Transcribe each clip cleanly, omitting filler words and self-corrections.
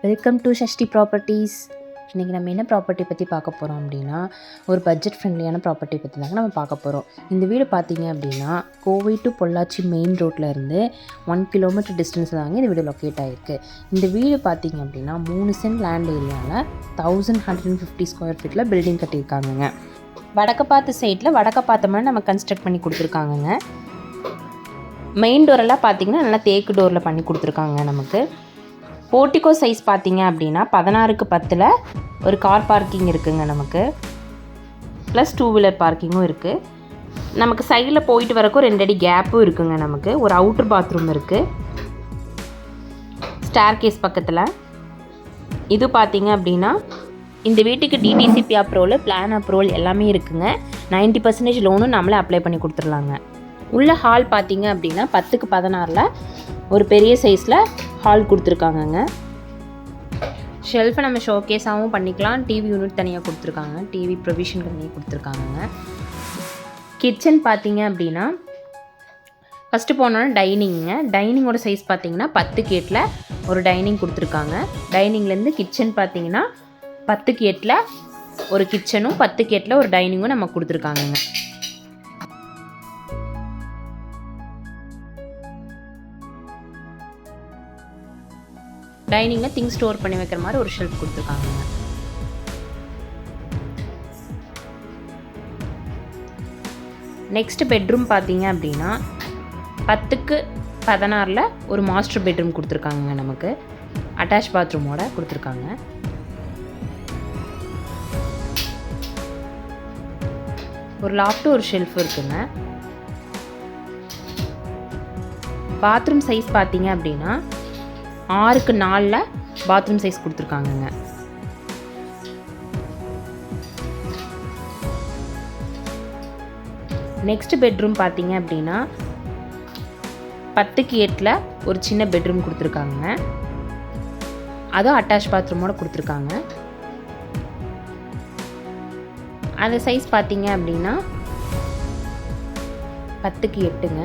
Welcome to Shashti properties. இன்றைக்கி நம்ம என்ன ப்ராப்பர்ட்டி பற்றி பார்க்க போகிறோம் அப்படின்னா, ஒரு பட்ஜெட் ஃப்ரெண்ட்லியான ப்ராப்பர்ட்டி பற்றி தாங்க நம்ம பார்க்க போகிறோம். இந்த வீடு பார்த்திங்க அப்படின்னா கோவை டு பொள்ளாச்சி மெயின் ரோட்டில் இருந்து 1 கிலோமீட்டர் டிஸ்டன்ஸ் தாங்க இந்த வீடு லொக்கேட் ஆகிருக்கு. இந்த வீடு பார்த்திங்க அப்படின்னா 3 சென்ட் லேண்ட் ஏரியாவில் 1150 ஸ்கொயர் ஃபீட்டில் பில்டிங் கட்டியிருக்காங்கங்க. வடக்கு பார்த்த சைட்டில் வடக்க பார்த்த மாதிரி நம்ம கன்ஸ்ட்ரக்ட் பண்ணி கொடுத்துருக்காங்கங்க. மெயின் டோரெல்லாம் பார்த்திங்கன்னா நல்லா தேக்கு டோரில் பண்ணி கொடுத்துருக்காங்க. நமக்கு போர்ட்டிகோ சைஸ் பார்த்திங்க அப்படின்னா 16க்கு 10 ஒரு கார் பார்க்கிங் இருக்குதுங்க. நமக்கு ப்ளஸ் 2 வீலர் பார்க்கிங்கும் இருக்குது. நமக்கு சைடில் போயிட்டு வரக்கும் 2 அடி கேப்பும் இருக்குதுங்க. நமக்கு ஒரு அவுட்டர் பாத்ரூம் இருக்குது ஸ்டேர் கேஸ் பக்கத்தில். இது பார்த்திங்க அப்படின்னா இந்த வீட்டுக்கு டிடிசிபி அப்ரூவல், பிளான் அப்ரூவல் எல்லாமே இருக்குதுங்க. 90% லோனும் நம்மளே அப்ளை பண்ணி கொடுத்துர்லாங்க. உள்ள ஹால் பார்த்திங்க அப்படின்னா 10க்கு 16 ஒரு பெரிய சைஸில் ஹால் கொடுத்துருக்காங்கங்க. ஷெல்ஃபை நம்ம ஷோகேஸாகவும் பண்ணிக்கலாம். டிவி யூனிட் தனியாக கொடுத்துருக்காங்க. டிவி ப்ரொவிஷன் தனியாக கொடுத்துருக்காங்கங்க. கிச்சன் பார்த்திங்க அப்படின்னா ஃபஸ்ட்டு போனோன்னா டைனிங்க. டைனிங்கோட சைஸ் பார்த்திங்கன்னா 10க்கு 8 ஒரு டைனிங் கொடுத்துருக்காங்க. டைனிங்லேருந்து கிச்சன் பார்த்திங்கன்னா 10க்கு 8 ஒரு கிச்சனும் 10க்கு 8 ஒரு டைனிங்கும் நம்ம கொடுத்துருக்காங்கங்க. டைனிங்கில் திங்ஸ் ஸ்டோர் பண்ணி வைக்கிற மாதிரி ஒரு ஷெல்ஃப் கொடுத்துருக்காங்க. நெக்ஸ்ட் பெட்ரூம் பார்த்தீங்க அப்படின்னா 10க்கு 16 ஒரு மாஸ்டர் பெட்ரூம் கொடுத்துருக்காங்க. நமக்கு அட்டாச் பாத்ரூமோட கொடுத்துருக்காங்க. ஒரு லாஃப்ட் ஒரு ஷெல்ஃப் இருக்குங்க. பாத்ரூம் சைஸ் பார்த்தீங்க அப்படின்னா 6க்கு 4 பாத்ரூம் சைஸ் கொடுத்துருக்காங்கங்க. நெக்ஸ்ட் பெட்ரூம் பார்த்தீங்க அப்படின்னா 10க்கு 8 ஒரு சின்ன பெட்ரூம் கொடுத்துருக்காங்க. அதுவும் அட்டாச் பாத்ரூமோட கொடுத்துருக்காங்க. அந்த சைஸ் பார்த்தீங்க அப்படின்னா 10க்கு 8ங்க.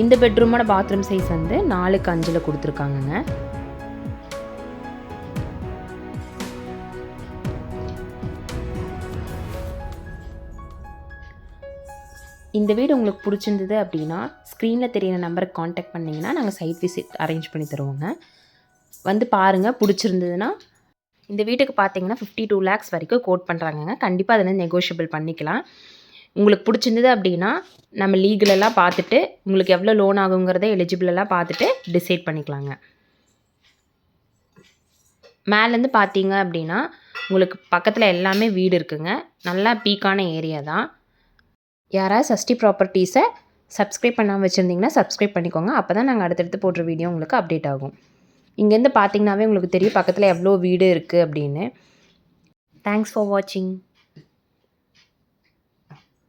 இந்த பெட்ரூமோட பாத்ரூம் சைஸ் வந்து 4க்கு 5 கொடுத்துருக்காங்கங்க. இந்த வீடு உங்களுக்கு பிடிச்சிருந்தது அப்படின்னா ஸ்க்ரீனில் தெரியிற நம்பருக்கு காண்டாக்ட் பண்ணிங்கன்னா நாங்கள் சைட் விசிட் அரேஞ்ச் பண்ணி தருவோங்க. வந்து பாருங்கள். பிடிச்சிருந்ததுன்னா இந்த வீட்டுக்கு பார்த்தீங்கன்னா 52 lakhs வரைக்கும் கோட் பண்ணுறாங்கங்க. கண்டிப்பாக அதில் நெகோஷியபிள் பண்ணிக்கலாம். உங்களுக்கு பிடிச்சிருந்தது அப்படின்னா நம்ம லீகலெல்லாம் பார்த்துட்டு உங்களுக்கு எவ்வளோ லோன் ஆகுங்கிறத எலிஜிபிளெல்லாம் பார்த்துட்டு டிசைட் பண்ணிக்கலாங்க. மேலேருந்து பார்த்தீங்க அப்படின்னா உங்களுக்கு பக்கத்தில் எல்லாமே வீடு இருக்குங்க. நல்லா பீக்கான ஏரியா தான். யாராவது ஷஷ்டி ப்ராப்பர்ட்டிஸை சப்ஸ்கிரைப் பண்ணாமல் வச்சுருந்தீங்கன்னா சப்ஸ்கிரைப் பண்ணிக்கோங்க. அப்போ தான் நாங்கள் அடுத்தடுத்து போடுற வீடியோ உங்களுக்கு அப்டேட் ஆகும். இங்கேருந்து பார்த்தீங்கன்னாவே உங்களுக்கு தெரியும் பக்கத்தில் எவ்வளோ வீடு இருக்குது அப்படின்னு. தேங்க்ஸ் ஃபார் வாட்சிங்.